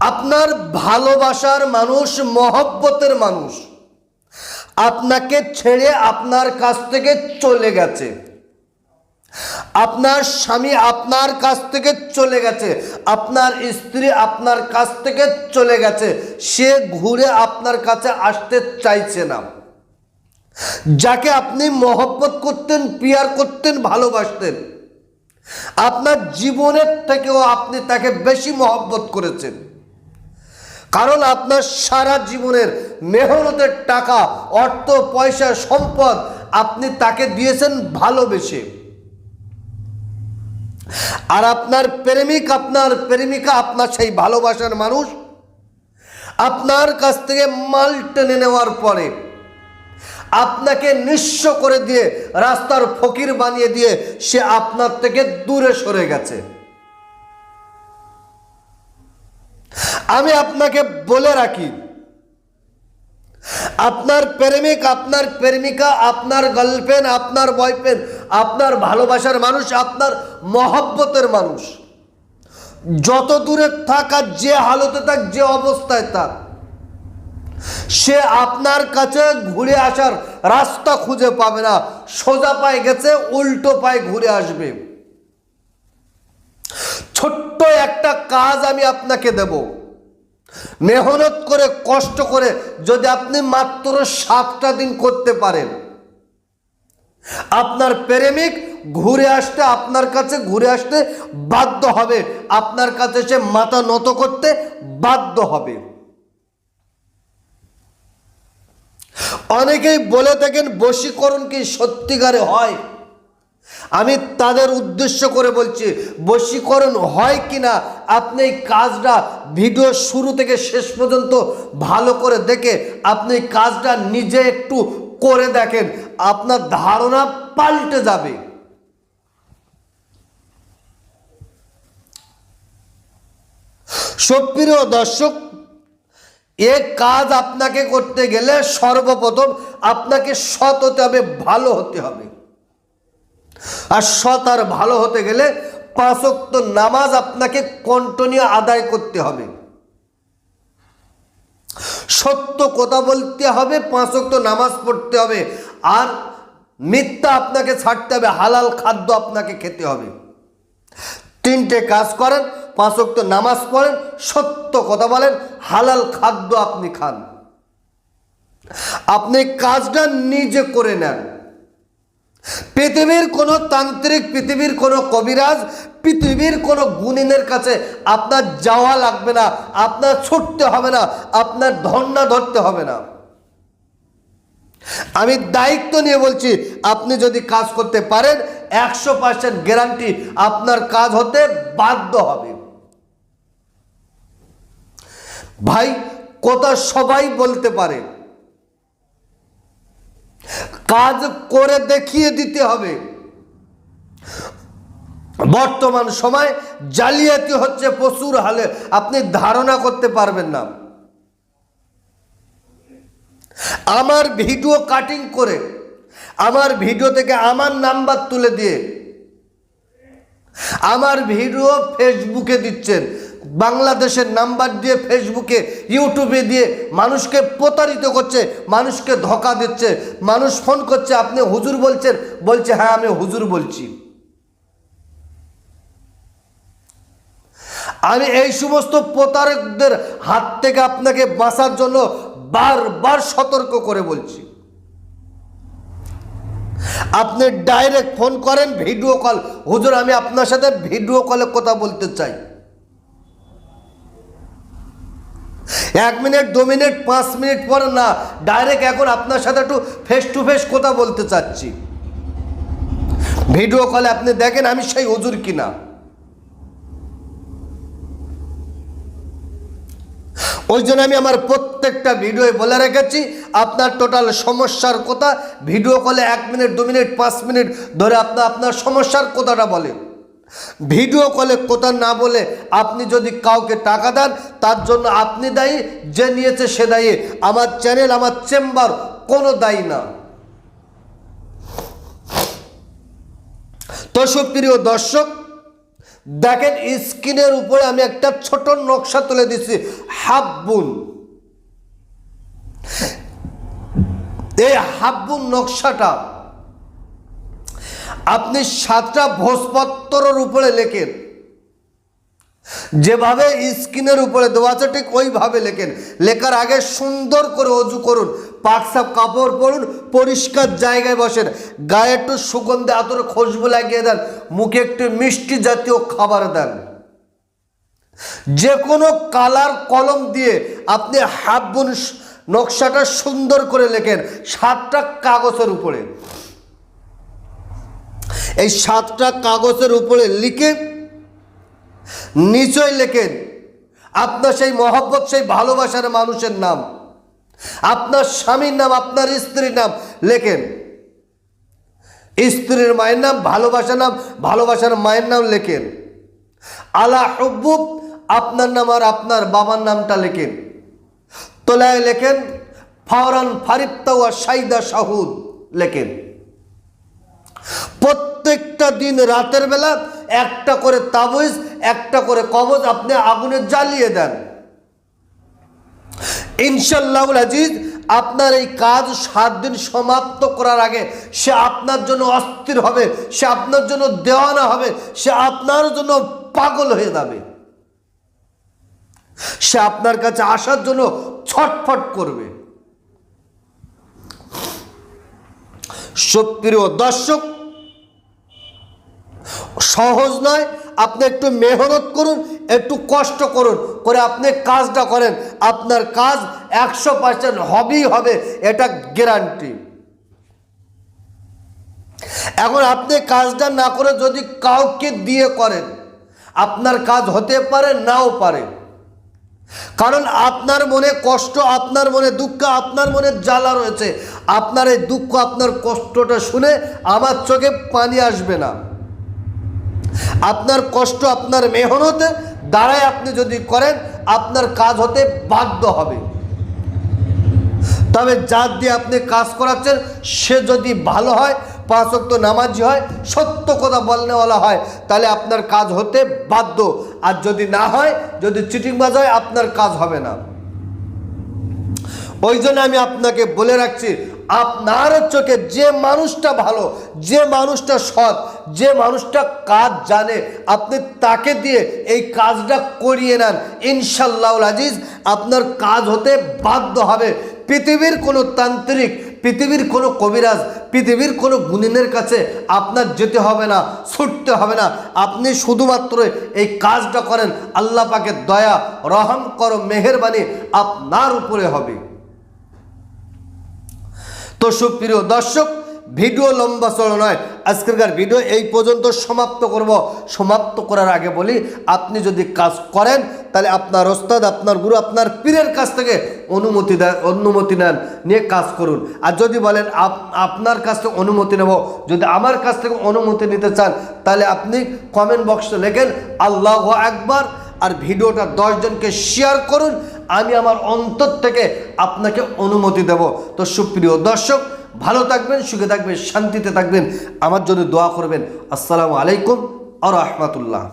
আপনার ভালোবাসার মানুষ, মহব্বতের মানুষ আপনাকে ছেড়ে আপনার কাছ থেকে চলে গেছে। আপনার স্বামী আপনার কাছ থেকে চলে গেছে, আপনার স্ত্রী আপনার কাছ থেকে চলে গেছে, সে ঘুরে আপনার কাছে আসতে চাইছে না। যাকে আপনি মহব্বত করতেন, পিয়ার করতেন, ভালোবাসতেন, আপনার জীবনের থেকেও আপনি তাকে বেশি মহব্বত করেছেন। কারণ আপনার সারা জীবনের মেহনতের টাকা, অর্থ, পয়সা, সম্পদ আপনি তাকে দিয়েছেন ভালোবেসে। আর আপনার প্রেমিক, আপনার প্রেমিকা, আপনার সেই ভালোবাসার মানুষ আপনার কাছ থেকে মাল টেনে নেওয়ার পরে আপনাকে নিঃস্ব করে দিয়ে, রাস্তার ফকির বানিয়ে দিয়ে সে আপনার থেকে দূরে সরে গেছে। আমি আপনাকে বলে রাখি, আপনার প্রেমিক, আপনার প্রেমিকা, আপনার গার্লফ্রেন্ড, আপনার বয়ফ্রেন্ড, আপনার ভালোবাসার মানুষ, আপনার মহব্বতের মানুষ যত দূরে থাক আর যে হালতে থাক, যে অবস্থায় থাক, সে আপনার কাছে ঘুরে আসার রাস্তা খুঁজে পাবে না। সোজা পায়ে গেছে, উল্টো পায়ে ঘুরে আসবে। ছোট্ট একটা কাজ আমি আপনাকে দেব, মেহনত করে, কষ্ট করে যদি আপনি মাত্র 7টা দিন করতে পারেন, আপনার প্রেমিক ঘুরে আসতে, আপনার কাছে ঘুরে আসতে বাধ্য হবে, আপনার কাছে সে মাথা নত করতে বাধ্য হবে। অনেকেই বলে থাকেন বশীকরণ কি সত্যিকারে হয়? আমি তাদের উদ্দেশ্য করে বলছি, বশীকরণ হয় কিনা আপনি এই কাজটা ভিডিও শুরু থেকে শেষ পর্যন্ত ভালো করে দেখে আপনি এই কাজটা নিজে একটু করে দেখেন, আপনার ধারণা পাল্টে যাবে। সুপ্রিয় দর্শক, এ কাজ আপনাকে করতে গেলে সর্বপ্রথম আপনাকে সৎ হতে হবে, ভালো হতে হবে। আর সৎ আর ভালো হতে গেলে 5 ওয়াক্ত নামাজ আপনাকে কন্টিনিউ আদায় করতে হবে, সত্য কথা বলতে হবে, 5 ওয়াক্ত নামাজ পড়তে হবে, আর মিথ্যা আপনাকে ছাড়তে হবে, হালাল খাদ্য আপনাকে খেতে হবে। 3টে কাজ করেন, 5 ওয়াক্ত নামাজ পড়েন, সত্য কথা বলেন, হালাল খাদ্য আপনি খান। আপনি কাজটা নিজে করে নেন। পৃথিবীর কোনো তান্ত্রিক, পৃথিবীর কোনো কবিরাজ, পৃথিবীর কোনো গুণিনের কাছে আপনার যাওয়া লাগবে না, আপনার ছুটতে হবে না, আপনার ধর্ণা ধরতে হবে না। আমি দায়িত্ব নিয়ে বলছি, আপনি যদি কাজ করতে পারেন 100% গ্যারান্টি আপনার কাজ হতে বাধ্য হবে। ভাই, কথা সবাই বলতে পারে, কাজ করে দেখিয়ে দিতে হবে। বর্তমান সময় জালিয়াতি হচ্ছে প্রচুর হালে, আপনি ধারণা করতে পারবেন না। আমার ভিডিও কাটিং করে, আমার ভিডিও থেকে আমার নাম্বার তুলে দিয়ে আমার ভিডিও ফেসবুকে দিচ্ছেন, বাংলাদেশের নাম্বার দিয়ে ফেসবুকে, ইউটিউবে দিয়ে মানুষকে প্রতারিত করছে, মানুষকে ধোঁকা দিচ্ছে। মানুষ ফোন করছে, আপনি হুজুর বলছেন, বলছে হ্যাঁ আমি হুজুর বলছি। আমি এই সমস্ত প্রতারকদের হাত থেকে আপনাকে বাঁচার জন্য বারবার সতর্ক করে বলছি। আপনি ডাইরেক্ট ফোন করেন, ভিডিও কল, হুজুর আমি আপনার সাথে ভিডিও কলে কথা বলতে চাই। 1 মিনিট, 2 মিনিট, 5 মিনিট পরে না, ডাইরেক্ট এখন আপনার সাথে একটু ফেস টু ফেস কথা বলতে চাচ্ছি। ভিডিও কলে আপনি দেখেন আমি সেই হুজুর কিনা। ওই জন্য আমি আমার প্রত্যেকটা ভিডিও বলে রেখেছি, আপনার টোটাল সমস্যার কথা ভিডিও কলে 1 মিনিট, 2 মিনিট, 5 মিনিট ধরে আপনার সমস্যার কথাটা বলেন। ভিডিও কলে কথা না বলে আপনি যদি কাউকে টাকা দেন, তার জন্য আপনি দায়ী, যে নিয়েছে সে দায়ী। আমার চ্যানেল, আমার চেম্বার কোনো দায়ী না। তো সুপ্রিয় দর্শক, দেখেন স্ক্রিনের উপরে আমি একটা ছোট নকশা তুলে দিচ্ছি, হাব্বুন। এই হাব্বুন নকশাটা আপনি 7টা ভোজপত্রের উপরে লেখেন, যেভাবে স্ক্রিনের উপরে দেওয়া আছে ঠিক ওইভাবে লেখেন। লেখার আগে সুন্দর করে অজু করুন, পাক সাফ কাপড় পরুন, পরিষ্কার জায়গায় বসেন, গায়ে একটু সুগন্ধি আতর খুশবু লাগিয়ে দেন, মুখে একটু মিষ্টি জাতীয় খাবার দেন। যে কোনো কালার কলম দিয়ে আপনি হাব্বুন নকশাটা সুন্দর করে লেখেন 7টা কাগজের উপরে। এই 7টা কাগজের উপরে লিখে নিচয় লেখেন আপনার সেই মহব্বত, সেই ভালোবাসার মানুষের নাম, আপনার স্বামীর নাম, আপনার স্ত্রীর নাম লেখেন। স্ত্রীর মায়ের নাম, ভালোবাসার নাম, ভালোবাসার মায়ের নাম লেখেন। আলা হুব্বুব আপনার নাম আর আপনার বাবার নামটা লেখেন। তোলায় লেখেন ফাওরান ফারিফতা ওয়া সাইদা শাহুদ লেখেন। প্রত্যেকটা দিন রাতের বেলা একটা করে তাবিজ, একটা করে কবজ আপনি আগুনে জ্বালিয়ে দেন। ইনশাআল্লাহুল আজিজ আপনার এই কাজ 7 দিন সমাপ্ত করার আগে সে আপনার জন্য অস্থির হবে, সে আপনার জন্য দেওয়ানা হবে, সে আপনার জন্য পাগল হয়ে যাবে, সে আপনার কাছে আসার জন্য ছটফট করবে। সুপ্রিয় দর্শক, সহজ নয়, আপনি একটু মেহনত করুন, একটু কষ্ট করুন, করে আপনি কাজটা করেন, আপনার কাজ 100% হবেই হবে, এটা গ্যারান্টি। এখন আপনি কাজটা না করে যদি কাউকে দিয়ে করেন, আপনার কাজ হতে পারে নাও পারে, কারণ আপনার মনে কষ্ট, আপনার মনে দুঃখ, আপনার মনে জ্বালা রয়েছে। আপনার এই দুঃখ, আপনার কষ্টটা শুনে আমার চোখে পানি আসবে না। আপনার কষ্ট, আপনার মেহনতে দ্বারাই আপনি যদি করেন, আপনার কাজ হতে বাধ্য হবে। তবে যার দিয়ে আপনি কাজ করাচ্ছেন সে যদি ভালো হয়, 5 ওয়াক্ত নামাজি হয়, সত্য কথা বলনেওয়ালা হয়, তাহলে আপনার কাজ হতে বাধ্য। আর যদি না হয়, যদি চিটিংবাজ হয়, আপনার কাজ হবে না। ওই জন্য আমি আপনাকে বলে রাখছি, আপনার চোখে যে মানুষটা ভালো, যে মানুষটা সৎ, যে মানুষটা কাজ জানে, আপনি তাকে দিয়ে এই কাজটা করিয়ে নেন। ইনশাআল্লাহুল আজিজ আপনার কাজ হতে বাধ্য হবে। পৃথিবীর কোনো তান্ত্রিক, পৃথিবীর কোনো কবিরাজ, পৃথিবীর কোনো গুণিনের কাছে আপনার যেতে হবে না, ছুটতে হবে না। আপনি শুধুমাত্র এই কাজটা করেন, আল্লাহ পাকের দয়া, রহম করো, মেহেরবানি আপনার উপরে হবে। তো সুপ্রিয় দর্শক, ভিডিও লম্বা চড়া নয়, আজকেরকার ভিডিও এই পর্যন্ত সমাপ্ত করব। সমাপ্ত করার আগে বলি, আপনি যদি কাজ করেন তাহলে আপনার ওস্তাদ, আপনার গুরু, আপনার পীরের কাছ থেকে অনুমতি নেন, নিয়ে কাজ করুন। আর যদি বলেন আপনার কাছ থেকে অনুমতি নেব, যদি আমার কাছ থেকে অনুমতি নিতে চান, তাহলে আপনি কমেন্ট বক্সে লেখেন আল্লাহু আকবার, আর ভিডিওটা 10 জনকে শেয়ার করুন। আমি আমার অন্তর থেকে আপনাকে অনুমতি দেব। তো সুপ্রিয় দর্শক, ভালো থাকবেন, সুখে থাকবেন, শান্তিতে থাকবেন, আমার জন্য দোয়া করবেন। আসসালামু আলাইকুম ওয়া রাহমাতুল্লাহ।